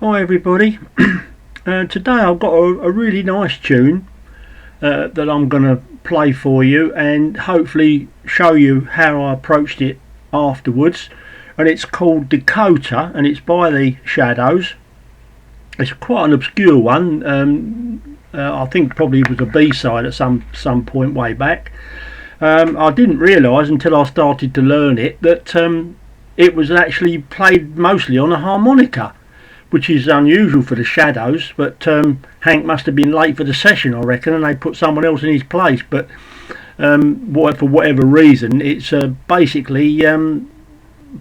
Hi everybody. Today I've got a really nice tune that I'm going to play for you and hopefully show you how I approached it afterwards, and it's called Dakota and it's by the Shadows. It's quite an obscure one. I think probably it was a B-side at some point way back. I didn't realise until I started to learn it that it was actually played mostly on a harmonica, which is unusual for the Shadows, but Hank must have been late for the session, I reckon, and they put someone else in his place. But for whatever reason, it's basically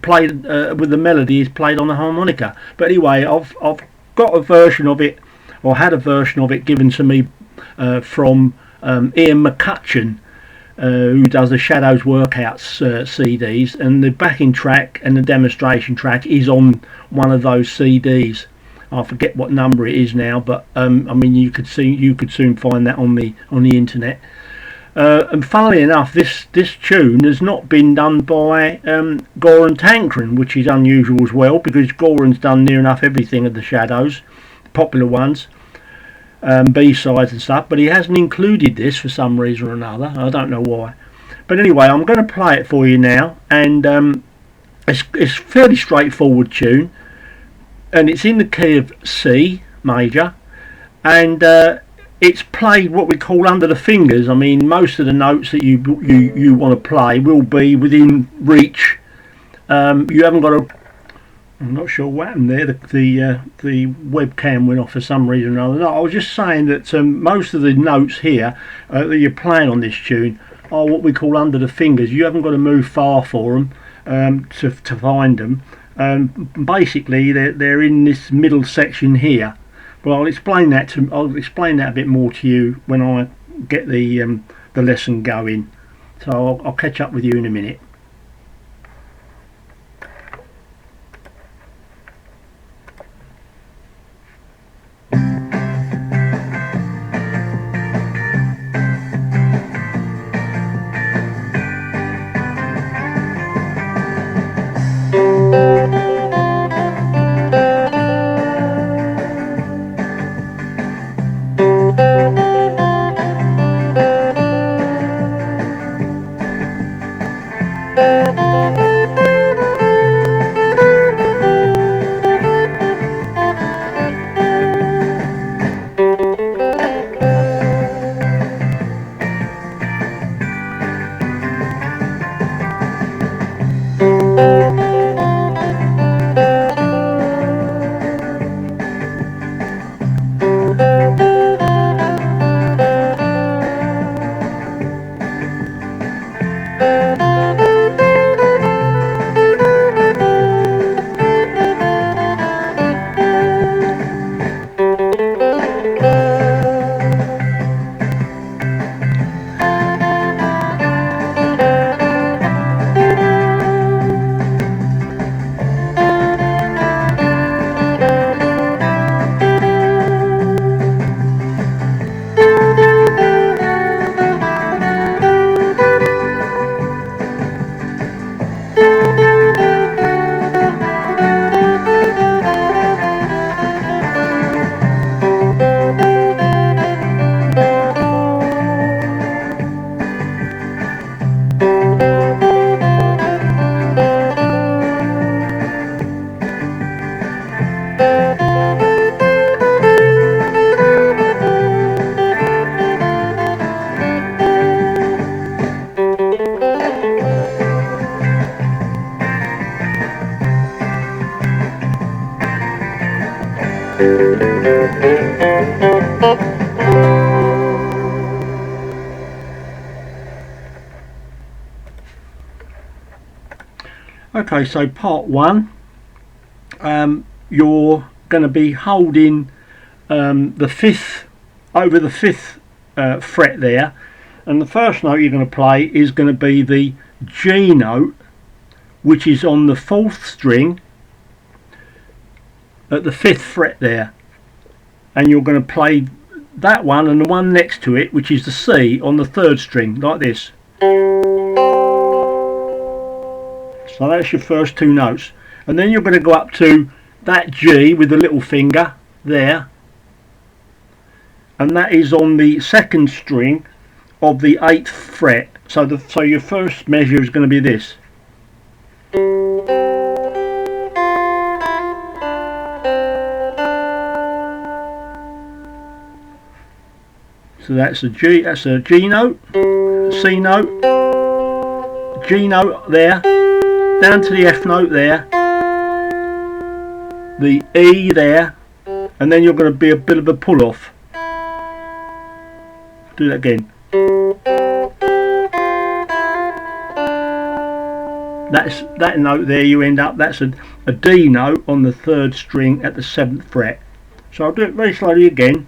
played with the melody is played on the harmonica. But anyway, I've got a version of it, or had a version of it given to me from Ian McCutcheon, who does the Shadows Workouts CDs, and the backing track and the demonstration track is on one of those CDs. I forget what number it is now, but I mean you could soon find that on the internet. And funnily enough, this tune has not been done by Goran Tankren, which is unusual as well, because Goran's done near enough everything of the Shadows, popular ones. B-sides and stuff, but he hasn't included this for some reason or another. I don't know why. But anyway, I'm going to play it for you now, and it's a fairly straightforward tune, and it's in the key of C major, and it's played what we call under the fingers. I mean, most of the notes that you want to play will be within reach. You haven't got to. I'm not sure what happened there. The webcam went off for some reason or another. No, I was just saying that most of the notes here that you're playing on this tune are what we call under the fingers. You haven't got to move far for them to find them. Basically, they're in this middle section here. Well, I'll explain that a bit more to you when I get the lesson going. So I'll catch up with you in a minute. Okay, so part one, you're going to be holding the fifth fret there, and the first note you're going to play is going to be the G note, which is on the fourth string at the fifth fret there, and you're going to play that one and the one next to it, which is the C, on the third string, like this. So that's your first two notes, and then you're going to go up to that G with the little finger there, and that is on the second string of the 8th fret. So your first measure is going to be this. So that's a G note, C note, G note there, down to the F note there, the E there, and then you're going to be a bit of a pull off. Do that again. That's that note there, you end up, that's a D note on the 3rd string at the 7th fret. So I'll do it very slowly again.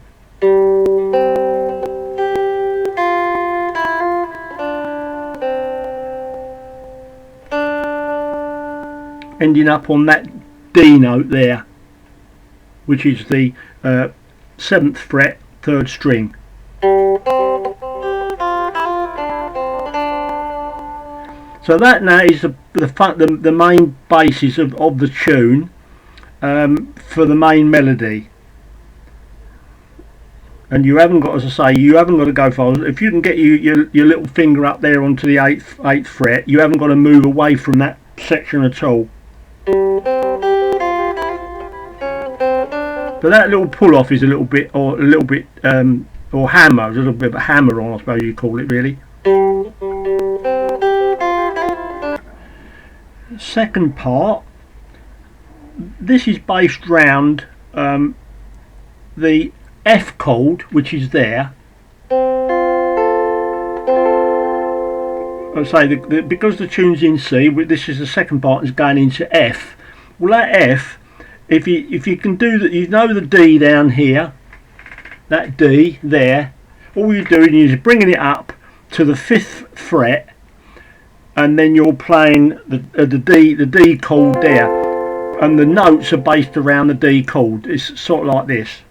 Ending up on that D note there, which is the 7th fret, 3rd string. So that now is the main basis of the tune for the main melody. And you haven't got, as I say, you haven't got to go far. If you can get your little finger up there onto the 8th fret, you haven't got to move away from that section at all. But that little pull off is a little bit, or hammer, a little bit of a hammer on, I suppose you call it really. Second part, this is based round the F chord, which is there. I say because the tune's in C, this is the second part, is going into F. Well, that F, if you can do that, you know the D down here, that D there. All you're doing is bringing it up to the 5th fret, and then you're playing the D chord there, and the notes are based around the D chord. It's sort of like this.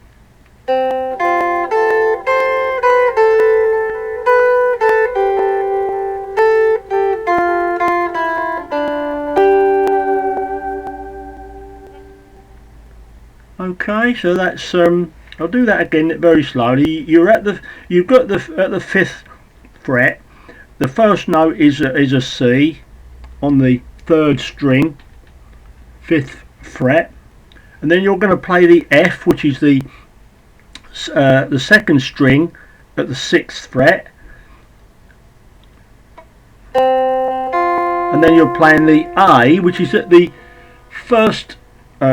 Okay, so that's I'll do that again very slowly. You've got at the 5th fret. The first note is a C on the 3rd string, 5th fret, and then you're going to play the F, which is the 2nd string at the 6th fret, and then you're playing the A, which is at the 1st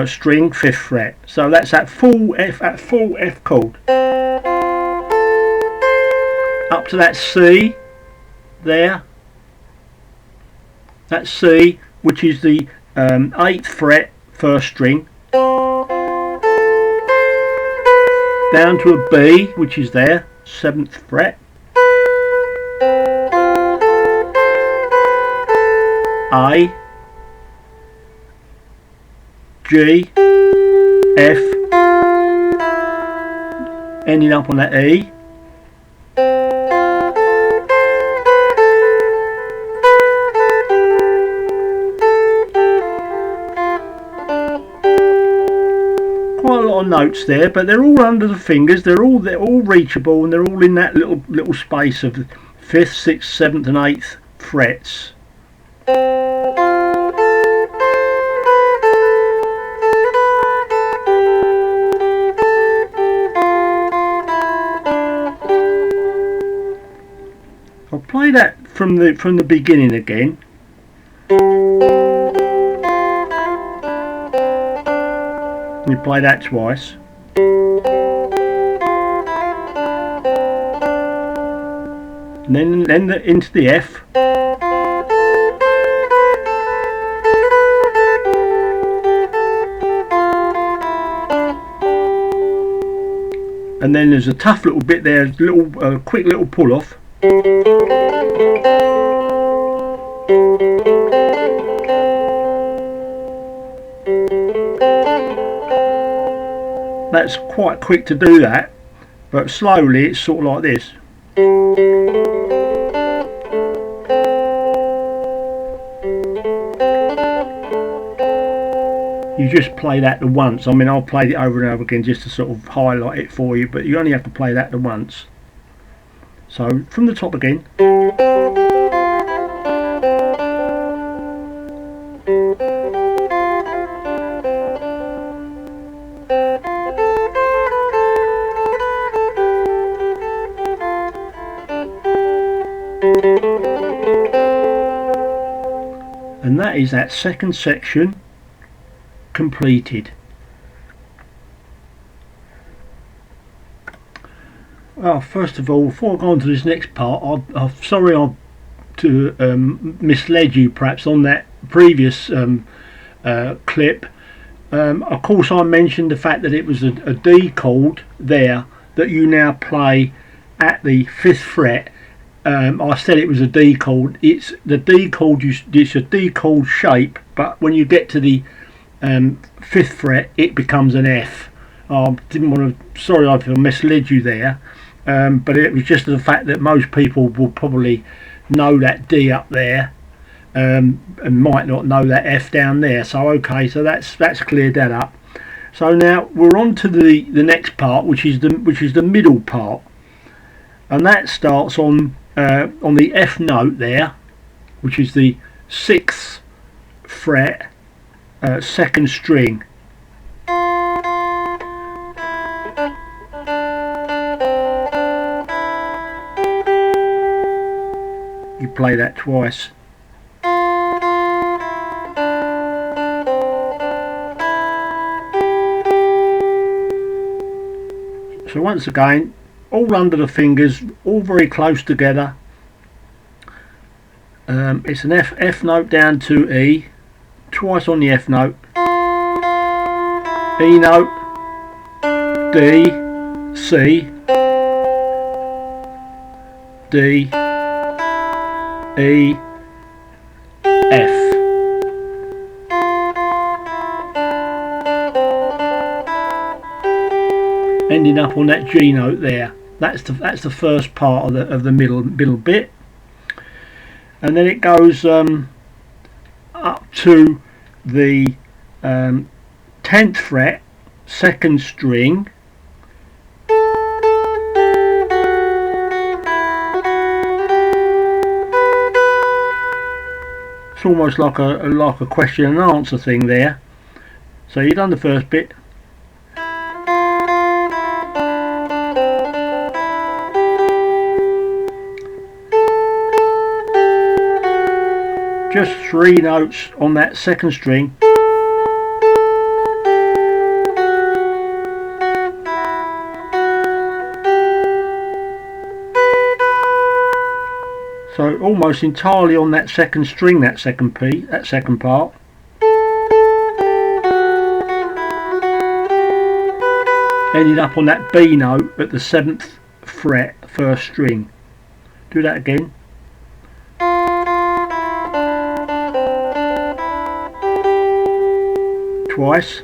string, 5th fret. So that's that full F chord up to that C there, that C, which is the 8th fret, 1st string, down to a B, which is there, 7th fret, A, G, F, ending up on that E, quite a lot of notes there, but they're all under the fingers. They're all reachable, and they're all in that little space of the 5th, 6th, 7th, and 8th frets. I'll play that from the beginning again. You play that twice. And then into the F. And then there's a tough little bit there, quick little pull off. That's quite quick to do that, but slowly it's sort of like this. you just play that the once. I mean, I'll play it over and over again just to sort of highlight it for you, but you only have to play that the once. So from the top again. And that is that second section completed. Well, first of all, before I go on to this next part, I'm sorry to misled you perhaps on that previous clip. Of course, I mentioned the fact that it was a D chord there that you now play at the 5th fret. I said it was a D chord. It's the D chord. It's a D chord shape, but when you get to the 5th fret, it becomes an F. Didn't want to. Sorry, I misled you there, but it was just the fact that most people will probably know that D up there, and might not know that F down there. So okay, so that's cleared that up. So now we're on to the next part, which is the middle part, and that starts on the F note there, which is the 6th fret, 2nd string. You play that twice. So once again, all under the fingers, all very close together. It's an F note down to E, twice on the F note, E note, D, C, D, E, F. Ending up on that G note there. That's the first part of the middle bit, and then it goes up to the 10th fret, 2nd string. It's almost like a question and answer thing there. So you've done the first bit. Just 3 notes on that 2nd string. So almost entirely on that 2nd string, that second part. Ended up on that B note at the 7th fret, 1st string. Do that again. Twice.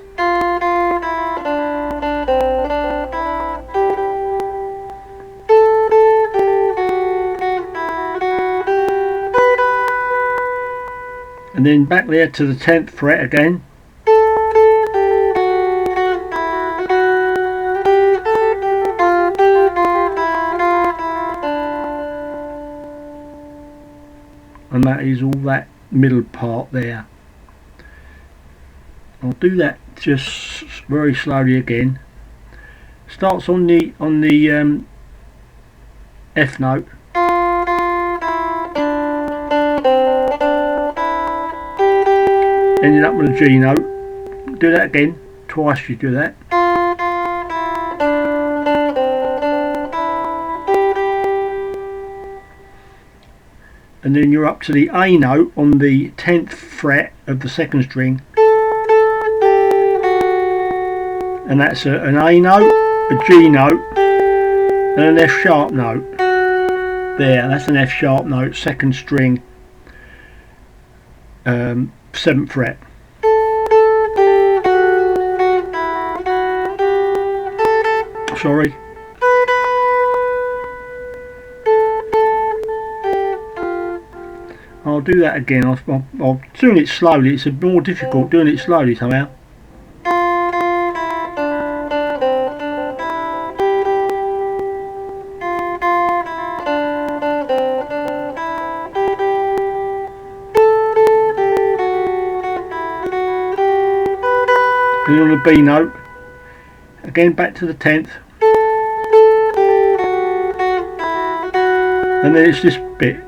And then back there to the 10th fret again. And that is all that middle part there. I'll do that just very slowly again. Starts on the F note. Ending up with a G note. Do that again. Twice you do that. And then you're up to the A note on the 10th fret of the 2nd string. And that's an A note, a G note, and an F sharp note. There, that's an F sharp note, 2nd string, 7th fret. Sorry. I'll do that again. I'll doing it slowly. It's more difficult doing it slowly somehow. and on the B note, again back to the 10th, and then it's this bit.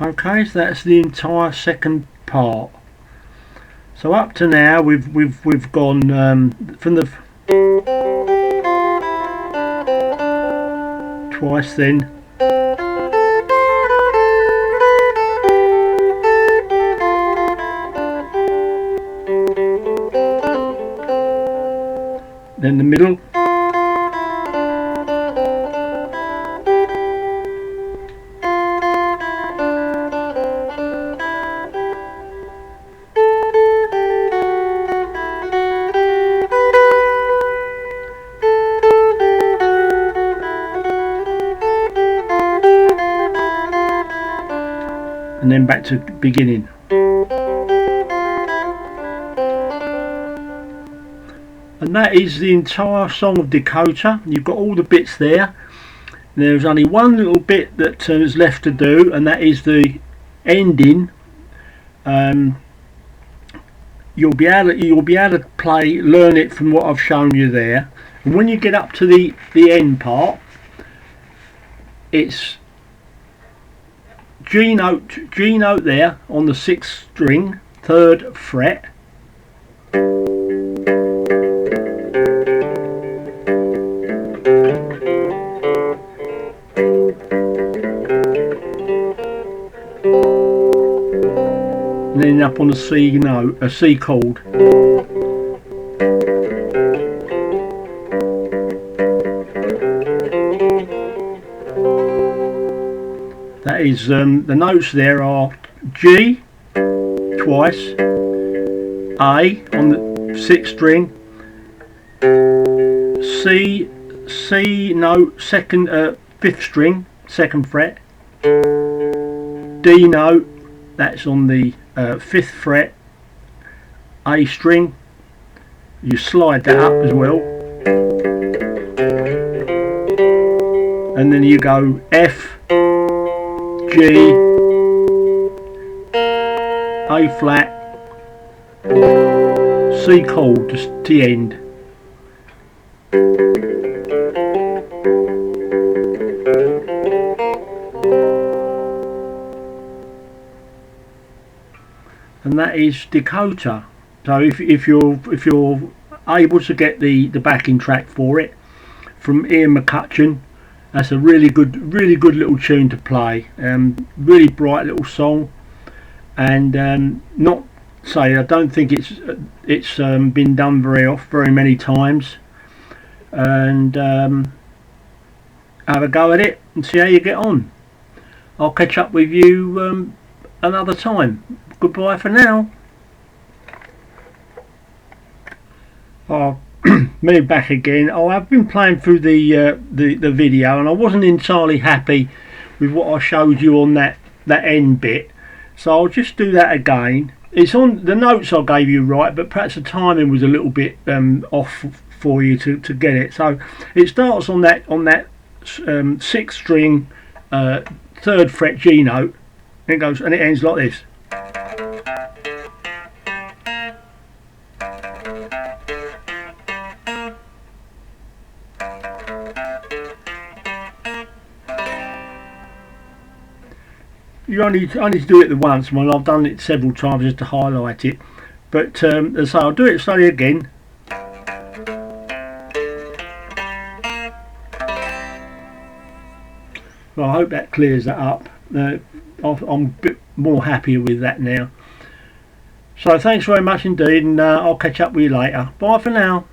Okay, so that's the entire second part. So up to now we've gone from the twice, then the middle, and then back to beginning. And that is the entire song of Dakota. You've got all the bits there. There's only one little bit that is left to do, and that is the ending. You'll be able to learn it from what I've shown you there. And when you get up to the end part, it's G note there on the 6th string, 3rd fret. And then up on the C note, a C chord. That is, the notes there are G twice, A on the 6th string, C note 5th string, 2nd fret, D note, that's on the 5th fret, A string, you slide that up as well, and then you go F, G, A flat, C chord just to the end. And that is Dakota. So if you're able to get the backing track for it from Ian McCutcheon, that's a really good little tune to play. Really bright little song, and not say I don't think it's been done very many times. And have a go at it and see how you get on. I'll catch up with you another time. Goodbye for now. Oh, me back again. Oh, I've been playing through the video, and I wasn't entirely happy with what I showed you on that end bit. So I'll just do that again. It's on the notes I gave you right, but perhaps the timing was a little bit off for you to get it. So it starts on that 6th string, 3rd fret G note, and it goes and it ends like this. You only to do it the once. Well, I've done it several times just to highlight it. But so I'll do it slowly again. Well, I hope that clears that up. I'm a bit more happier with that now. So thanks very much indeed, and I'll catch up with you later. Bye for now.